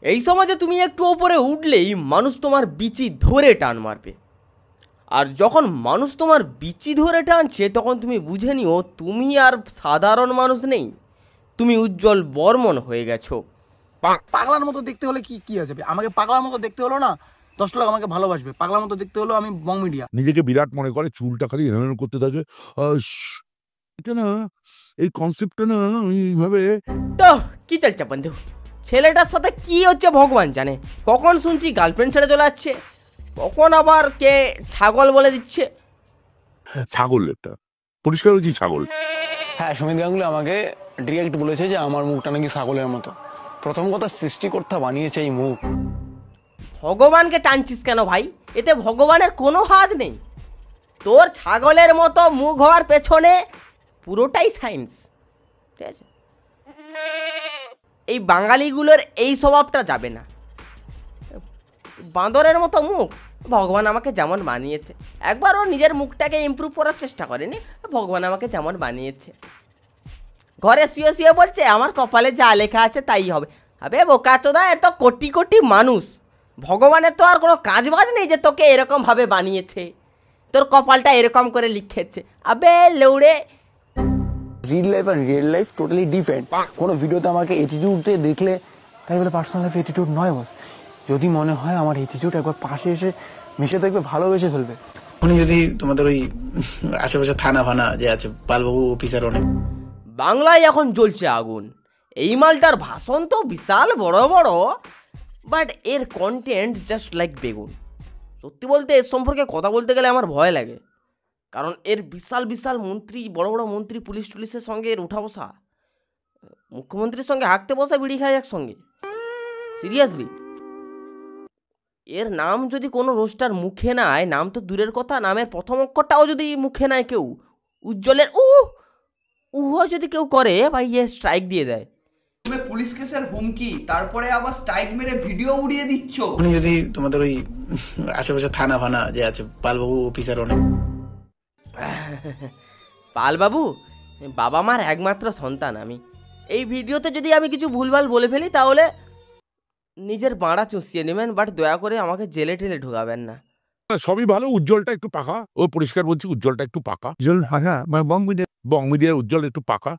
এই সমাজে তুমি একটু ওপরে উঠলেই মানুষ তোমার বিচি ধরে টান মারবে। আর যখন মানুষ তোমার বিচি ধরে টানছে তখন তুমি বুঝে নিও তুমি আর সাধারণ মানুষ নেই, তুমি উজ্জ্বল বর্মন হয়ে গেছো। পাগলার মতো দেখতে হলে কি আছে? আমাকে পাগলার মতো দেখতে হলো না 10 লোক আমাকে ভালোবাসবে। পাগলার মতো দেখতে হলো আমি বং মিডিয়া। নিজেকে বিরাট মনে করে, চুলটা খালি এরকম করতে থাকে। এটা না, এই কনসেপ্টটা না আমি এইভাবে। তো কি চলছে বন্ধু, ছেলেটার সাথে কি হচ্ছে ভগবান জানে। কখন শুনছি গার্লফ্রেন্ড ছেড়ে চলে যাচ্ছে, কখন আবার কে ছাগল বলে দিচ্ছে। ছাগল, একটা পরিষ্কার হয়েছি ছাগল। হ্যাঁ, সুমিত গাঙ্গুলি আমাকে ডিরেক্ট বলেছে যে আমার মুখটা নাকি ছাগলের মতো। প্রথম কথা, সৃষ্টিকর্তা বানিয়েছে এই মুখ। ভগবানকে টানছিস কেন ভাই? এতে ভগবানের কোনো হাত নেই। তোর ছাগলের মতো মুখ হওয়ার পেছনে পুরোটাই সায়েন্স, ঠিক আছে? এই বাঙালিগুলোর এই স্বভাবটা যাবে না। বাঁদরের মতো মুখ, ভগবান আমাকে যেমন বানিয়েছে। একবার ও নিজের মুখটাকে ইমপ্রুভ করার চেষ্টা করেনি, ভগবান আমাকে যেমন বানিয়েছে। ঘরে শুয়ে শুয়ে বলছে আমার কপালে যা লেখা আছে তাই হবে। আবে বোকাচোদা, এত কোটি কোটি মানুষ, ভগবানের তো আর কোনো কাজ বাজ নেই যে তোকে এরকমভাবে বানিয়েছে, তোর কপালটা এরকম করে লিখেছে। আবে লৌড়ে, রিল লাইফ আর রিয়েল লাইফ টোটালি ডিফারেন্ট। কোনো ভিডিওতে আমাকে অ্যাটিটিউডে দেখলে তাই বলে পার্সোনাল লাইফ অ্যাটিটিউড নয় বস। যদি মনে হয় আমার অ্যাটিটিউড, একবার পাশে এসে মিশে দেখবে, ভালোবেসে ফেলবে। উনি যদি তোমাদের ওই আশেপাশে থানা ফানা যে আছে পালবাবু অফিসার অনেক। বাংলায় এখন জ্বলছে আগুন। এই মালটার ভাষণ তো বিশাল বড় বড়, বাট এর কন্টেন্ট জাস্ট লাইক বেগুন। সত্যি বলতে এর সম্পর্কে কথা বলতে গেলে আমার ভয় লাগে, কারণ এর বিশাল বিশাল মন্ত্রী, বড় বড় মন্ত্রী, পুলিশ টুলিশের সঙ্গে এর উঠা বসা, মুখ্যমন্ত্রীর সঙ্গে হাঁকতে বসা, বিড়ি খায় একসঙ্গে। সিরিয়াসলি, এর নাম যদি কোনো রোস্টার মুখে নেয়, নাম তো দূরের কথা, নামের প্রথম অক্ষরটাও যদি মুখে নেয় কেউ, উজ্জ্বলের উহো যদি কেউ করে ভাই, এ স্ট্রাইক দিয়ে দেয়। তুমি পুলিশ কেসের হুমকি, তারপরে আবার স্ট্রাইক মেরে ভিডিও উড়িয়ে দিচ্ছ। উনি যদি তোমাদের ওই আশেপাশে থানা ফানা যে আছে পালবাবু অফিসার অনেক। পালবাবু বাবা মার একমাত্র সন্তান আমি। এই ভিডিওতে যদি আমি কিছু ভুলভাল বলে ফেলি তাহলে নিজের বাঁড়া চুষিয়ে নেবেন, বাট দয়া করে আমাকে জেলে টেলে ঢোকাবেন না। সবই ভালো, উজ্জ্বলটা একটু পাকা। ও পরিষ্কার বলছি, উজ্জ্বলটা একটু পাকা। উজ্জ্বল পাকা, বং মিডিয়ার উজ্জ্বল একটু পাকা।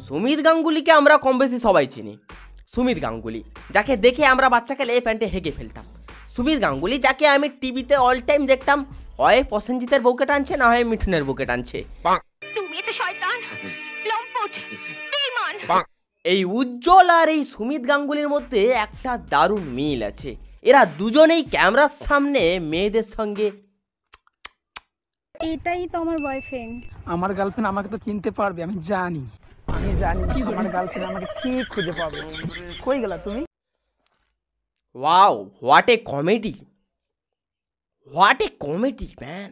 সুমিত গাঙ্গুলিকে আমরা কম বেশি সবাই চিনি। সুমিত গাঙ্গুলি, যাকে দেখে আমরা বাচ্চাকে লে প্যান্টে হেগে ফেলতাম। সুমিত গাঙ্গুলি, যাকে আমি টিভিতে অল টাইম দেখতাম, হয় প্রসেনজিতের বউকে টানছে, না হয় মিঠুনের বউকে টানছে। তুমি তো শয়তান, লম্পট, বেঈমান। এই উজ্জ্বল আর এই সুমিত গাঙ্গুলির মধ্যে একটা দারুণ মিল আছে। এরা দুজনেই ক্যামেরার সামনে মেয়েদের সঙ্গে। এটাই তো আমার বয়ফ্রেন্ড। আমার গার্লফ্রেন্ড আমাকে তো চিনতে পারবে, আমি জানি আমার গার্লফ্রেন্ড আমাকে ঠিক খুঁজে পাবে। কই গেলা তুমি? Wow, what a comedy, what a comedy man.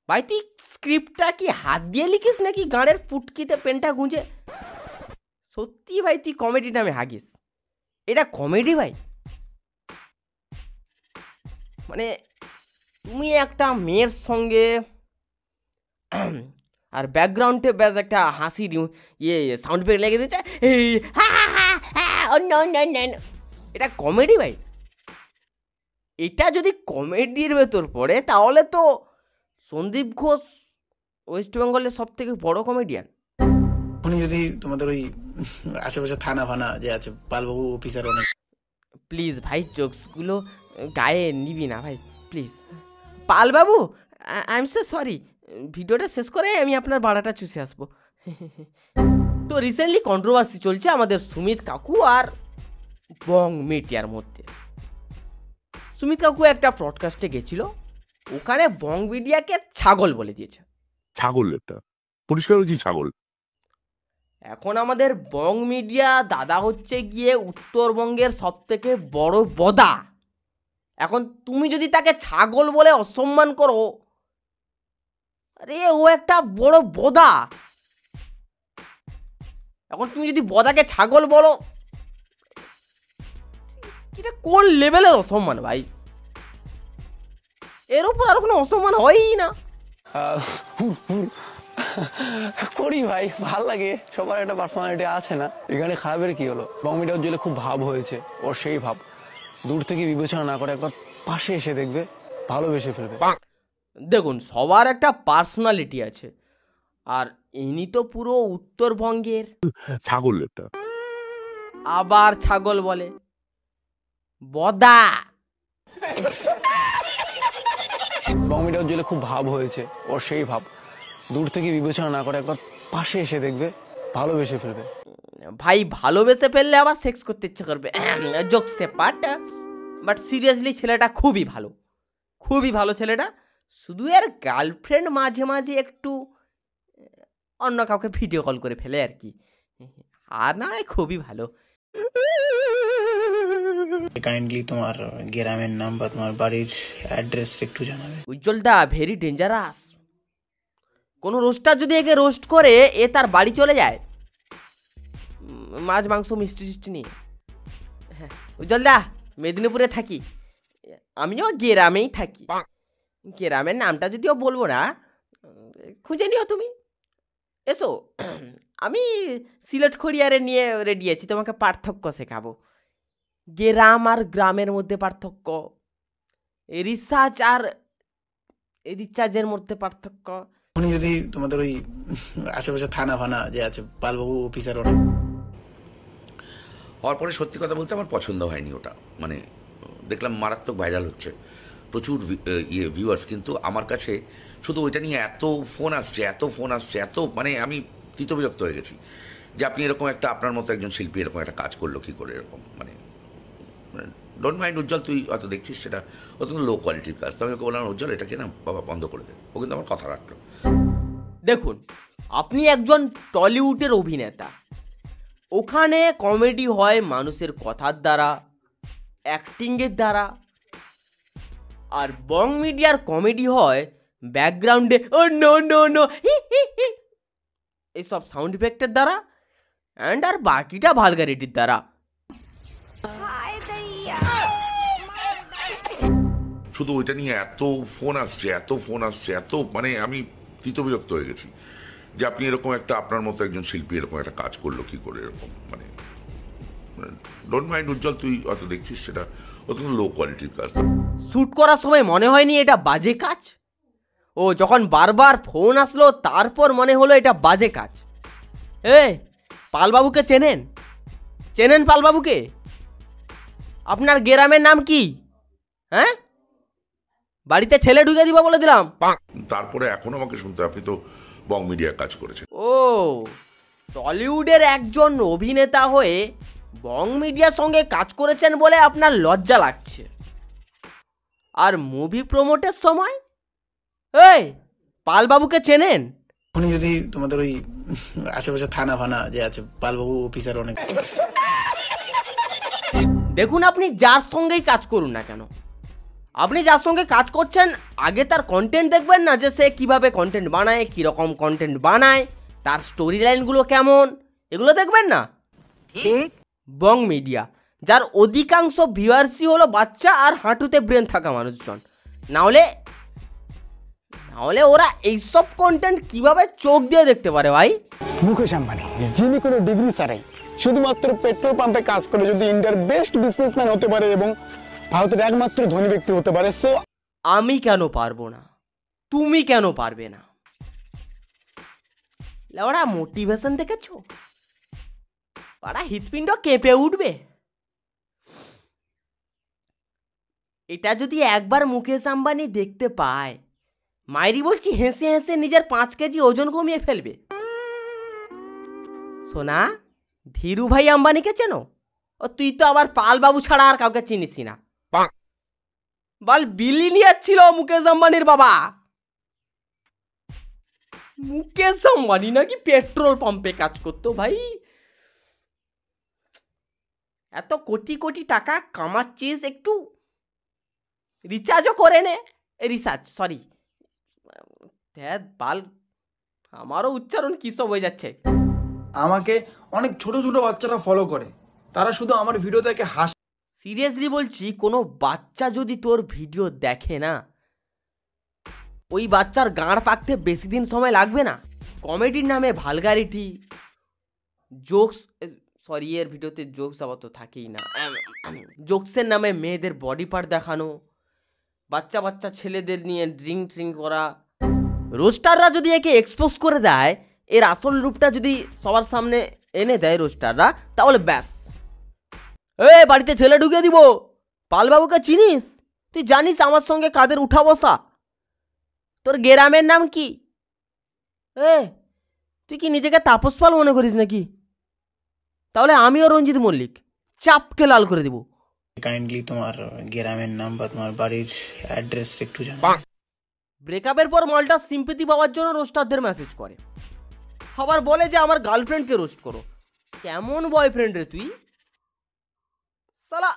ভাই তুই স্ক্রিপ্টটা কি হাত দিয়ে লিখিস নাকি গাঁড়ের পুটকিতে পেনটা গুঁজে? সত্যি ভাই তুই কমেডি নামে হাগিস, এটা কমেডি ভাই। মানে তুমি একটা মেয়ের সঙ্গে আর ব্যাকগ্রাউন্ডে ব্যাস একটা হাসি ইয়ে সাউন্ড এফেক্ট লেগে দিচ্ছে, এটা কমেডি ভাই। এটা যদি কমেডির ভেতর পড়ে তাহলে তো সন্দীপ ঘোষ ওয়েস্ট বেঙ্গলের সব থেকে বড় কমেডিয়ান। উনি যদি তোমাদের ওই আশেপাশে থানা ফানা যে আছে পালবাবু অফিসার অনেক। প্লিজ ভাই জোকসগুলো গায়ে নিবি না ভাই, প্লিজ। পালবাবু আই এম সো সরি, ভিডিওটা শেষ করে আমি আপনার ভাড়াটা চুষে আসবো। তো রিসেন্টলি কন্ট্রোভার্সি চলছে আমাদের সুমিত কাকু আর বং মিডিয়ার মধ্যে। সুমিত কাকু একটা ব্রডকাস্টে গেছিল, ওখানে বং মিডিয়াকে ছাগল বলে দিয়েছে। ছাগল, একটা পরিষ্কার হয়েছি ছাগল। এখন আমাদের বং মিডিয়া দাদা হচ্ছে গিয়ে উত্তরবঙ্গের সব থেকে বড় বদা। এখন তুমি যদি তাকে ছাগল বলে অসম্মান করো, আরে ও একটা বড় বদা। এখন তুমি যদি বদাকে ছাগল বলো, এটা কোন লেভেলের অসম্মান ভাই? এর উপর আর কোনো অসম্মান হয়ই না। করি ভাই, ভাল লাগে, সবার একটা পার্সোনালিটি আছে না। এখানে খারাপের কি হলো? বংমিটার জন্য খুব ভাব হয়েছে, ওর সেই ভাব দূর থেকে বিবেচনা না করে একবার পাশে এসে দেখবে, ভালোবেসে ফেলবে। দেখুন, সবার একটা পার্সোনালিটি আছে, আর ইনি তো পুরো উত্তরবঙ্গের। ছাগল এটা। আবার ছাগল বলে, বদা। বংমিটার জন্য খুব ভাব হয়েছে, ওর সেই ভাব দূর থেকে বিবেচনা না করে একবার পাশে এসে দেখবে, ভালোবেসে ফেলবে। ভাই ভালোবেসে ফেললে আবার সেক্স করতে ইচ্ছে করবে, জোকসে পার্ট। বাট সিরিয়াসলি ছেলেটা খুবই ভালো, খুবই ভালো ছেলেটা। শুধু এর গার্লফ্রেন্ড মাঝে মাঝে একটু অন্য কাউকে ভিডিও কল করে ফেলে আর কি, আর না খুবই ভালো। কাইন্ডলি তোমার গ্রামের নাম বা তোমার বাড়ির অ্যাড্রেস একটু জানাবে। উজ্জ্বলদা ভেরি ডেঞ্জারাস। কোনো রোস্টার যদি একে রোস্ট করে এ তার বাড়ি চলে যায় মাছ মাংস মিষ্টি টিষ্টি নিয়ে। হ্যাঁ উজ্জ্বলদা, মেদিনীপুরে থাকি, আমিও গ্রামেই থাকি। গ্রামের নামটা যদিও বলবো না, খুঁজে নিও তুমি, এসো। আমি সিলেট খড়িয়ারে নিয়ে রেডি আছি, তোমাকে পার্থক্য শেখাবো, গ্রাম আর গ্রামের মধ্যে পার্থক্য, রিসার্চ আর রিচার্জের মধ্যে পার্থক্য। উনি যদি তোমাদের ওই আশেপাশে থানা ফানা যে আছে, পালবাবু অফিসার অনেক হওয়ার পরে সত্যি কথা বলতে আমার পছন্দ হয়নি ওটা। মানে দেখলাম মারাত্মক ভাইরাল হচ্ছে, প্রচুর ভিউয়ার্স, কিন্তু আমার কাছে শুধু ওইটা নিয়ে এত ফোন আসছে, এত মানে আমি তিতবিরক্ত হয়ে গেছি যে আপনি এরকম একটা, আপনার মতো একজন শিল্পী এরকম একটা কাজ করলো কী করে এরকম। মানে ডোন্ট মাইন্ড উজ্জ্বল, তুই হয়তো দেখছিস সেটা অত্যন্ত লো কোয়ালিটির কাজ। তো আমি ওকে বললাম, উজ্জ্বল এটাকে না বাবা বন্ধ করে দে। ও কিন্তু আমার কথা রাখলো। দেখুন, আপনি একজন টলিউডের অভিনেতা, ওখানে কমেডি হয় মানুষের কথার দ্বারা, অ্যাক্টিংয়ের দ্বারা, আর বং মিডিয়ার কমেডি হয় ব্যাকগ্রাউন্ডে ও নো নো নো এইসব সাউন্ড ইফেক্টের দ্বারা, অ্যান্ড আর বাকিটা ভালগারিটির দ্বারা। শুধু ওইটা নিয়ে এত ফোন আসছে, এত মানে আমি তিতবিরক্ত হয়ে গেছি যে আপনি এরকম একটা, আপনার মতো একজন শিল্পী এরকম একটা কাজ করলো কী করে এরকম। মানে ডোন্ট মাইন্ড উজ্জ্বল, তুই হয়তো দেখছিস সেটা অত্যন্ত লো কোয়ালিটির কাজ। শ্যুট করার সময় মনে হয়নি এটা বাজে কাজ? ও যখন বারবার ফোন আসলো তারপর মনে হলো এটা বাজে কাজ? পালবাবুকে চেনেন পালবাবুকে? আপনার গ্রামের নাম কি? হ্যাঁ, বাড়িতে ছেলে ঢুকে দিব বলে দিলাম। তারপরে এখন আমাকে শুনতে, আপনি তো বং মিডিয়ার কাজ করেছেন। ও, টলিউডের একজন অভিনেতা হয়ে বং মিডিয়ার সঙ্গে কাজ করেছেন বলে আপনার লজ্জা লাগছে, আর মুভি প্রমোটের সময় পালবাবুকে চেনেন? উনি যদি তোমাদের ওই আশেপাশে থানা ফানা যে আছে, পালবাবু অফিসার অনেক। দেখুন, আপনি যার সঙ্গেই কাজ করুন না কেন, আপনি যার সঙ্গে কাজ করছেন আগে তার কন্টেন্ট দেখবেন না, যে সে কীভাবে কন্টেন্ট বানায়, কীরকম কন্টেন্ট বানায়, তার স্টোরি লাইনগুলো কেমন, এগুলো দেখবেন না? ঠিক। বং মিডিয়া, যার অধিকাংশ ভিউয়ার্সই হলো বাচ্চা আর হাঁটুতে ব্রেন থাকা মানুষজন, নাহলে ওরা এইসব কন্টেন্ট কিভাবে চোখ দিয়ে দেখতে পারে ভাই? মুকেশ আম্বানি, যিনি কোনো ডিগ্রি ছাড়াই শুধুমাত্র পেট্রোল পাম্পে কাজ করে যদি ইন্ডিয়ার বেস্ট বিজনেসম্যান হতে পারে এবং ভারতের একমাত্র ধনী ব্যক্তি হতে পারে, সো আমি কেন পারবো না? তুমি কেন পারবে না? ওরা মোটিভেশন দেখেছো? ওরা হৃৎপিণ্ড কেঁপে উঠবে। এটা যদি একবার মুকেশ আম্বানি দেখতে পায়, মাইরি বলছি হেসে হেসে নিজের 5 কেজি ওজন কমিয়ে ফেলবে। সোনা, ধীরু ভাই আম্বানিকে চেনো? ও তুই তো আবার পালবাবু ছাড়া আর কাউকে চিনিস না। বল, বিলিনিয়ার ছিল মুকেশ আম্বানির বাবা। মুকেশ আম্বানি নাকি পেট্রোল পাম্পে কাজ করতো? ভাই, এত কোটি কোটি টাকা কামাচ্ছিস, একটু রিচার্জও করে নে। সরি, বাল, আমারও উচ্চারণ কি সব হয়ে যাচ্ছে। আমাকে অনেক ছোট ছোট বাচ্চারা ফলো করে, তারা শুধু আমার ভিডিও দেখে হাসে। সিরিয়াসলি বলছি, কোনো বাচ্চা যদি তোর ভিডিও দেখে না, ওই বাচ্চার গাঁড় পাকতে বেশি দিন সময় লাগবে না। কমেডির নামে ভালগারিটি, জোকস, সরি এর ভিডিওতে জোকস আবার তো থাকেই না, জোকসের নামে মেয়েদের বডি পার্ট দেখানো, বাচ্চা বাচ্চা ছেলেদের নিয়ে ড্রিঙ্ক করা। রোস্টাররা যদি একে এক্সপোজ করে দেয়, এর আসল রূপটা যদি সবার সামনে এনে দেয় রোস্টাররা, তাহলে ব্যাস, বাড়িতে ছেলে ঢুকে দিব। পালবাবুকে চিনিস? তুই জানিস আমার সঙ্গে কাদের উঠা বসা? তোর গ্রামের নাম কি? তুই কি নিজেকে তাপস পাল মনে করিস নাকি? তাহলে আমিও রঞ্জিত মল্লিক, চাপকে লাল করে দিব। কাইন্ডলি তোমার গ্রামের নাম বা তোমার বাড়ির অ্যাড্রেস একটু জানো। ব্রেকআপের পর মালটা সিম্পেথি পাওয়ার জন্য রোস্টারদের মেসেজ করে, আবার বলে যে আমার গার্লফ্রেন্ডকে রোস্ট করো। কেমন বয়ফ্রেন্ড রে তুই সালা?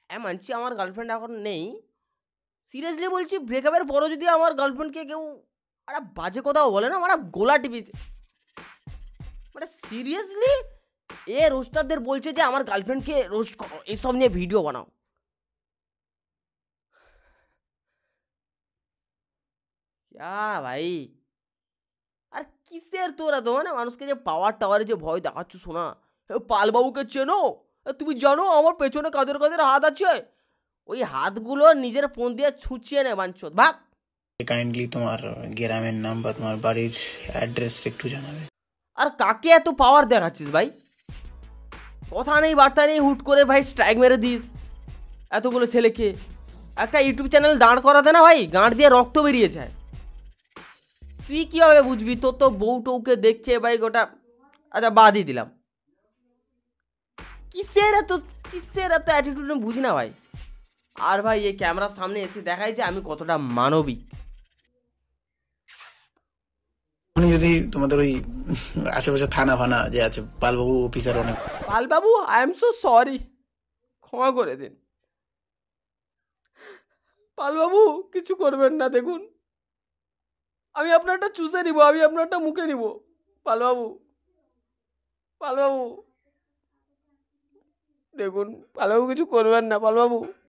মানছি আমার গার্লফ্রেন্ড এখন নেই, সিরিয়াসলি বলছি, ব্রেকআপের পরও যদি আমার গার্লফ্রেন্ডকে কেউ একটা বাজে কথাও বলে না, মানে গোলা টিভি, মানে সিরিয়াসলি এ রোস্টারদের বলছে যে আমার গার্লফ্রেন্ডকে রোস্ট করো, এসব নিয়ে ভিডিও বানাও। ভাই আর কিসের তোরা তো, মানে মানুষকে যে পাওয়ার টাওয়ারে যে ভয় দেখাচ্ছ, শোনা পালবাবুকে চেনো? তুমি জানো আমার পেছনে কাদের কাদের হাত আছে? ওই হাতগুলো নিজের ফোন দিয়ে ছুঁচিয়ে নে বাঞ্চ, ভাগ। কাইন্ডলি তোমার গ্রামের নাম বা তোমার বাড়ির অ্যাড্রেস একটু জানাবে। আর কাকে এত পাওয়ার দেখাচ্ছিস ভাই? কথা নেই বার্তা নেই, হুট করে ভাই স্ট্রাইক মেরে দিস এতগুলো ছেলেকে। একটা ইউটিউব চ্যানেল দাঁড় করাতে না ভাই, গাঁট দিয়ে রক্ত বেরিয়ে যায়। তুই কীভাবে বুঝবি? তোর তো বউ টৌকে দেখছে ভাই গোটা। আচ্ছা বাদই দিলাম, কিসের এত অ্যাটিটিউড বুঝি না ভাই। আর ভাই এই ক্যামেরার সামনে এসে দেখাই যে আমি কতটা মানবিক। যদি তোমাদের ওই আশেপাশে থানা ফানা যে আছে, পালবাবু অফিসার অনেক। পালবাবু আই এম সো সরি, ক্ষমা করে দিন পালবাবু, কিছু করবেন না। দেখুন আমি আপনারটা চুষে নিব, আমি আপনারটা মুখে নিব। পালবাবু দেখুন, পালবাবু কিছু করবেন না পালবাবু।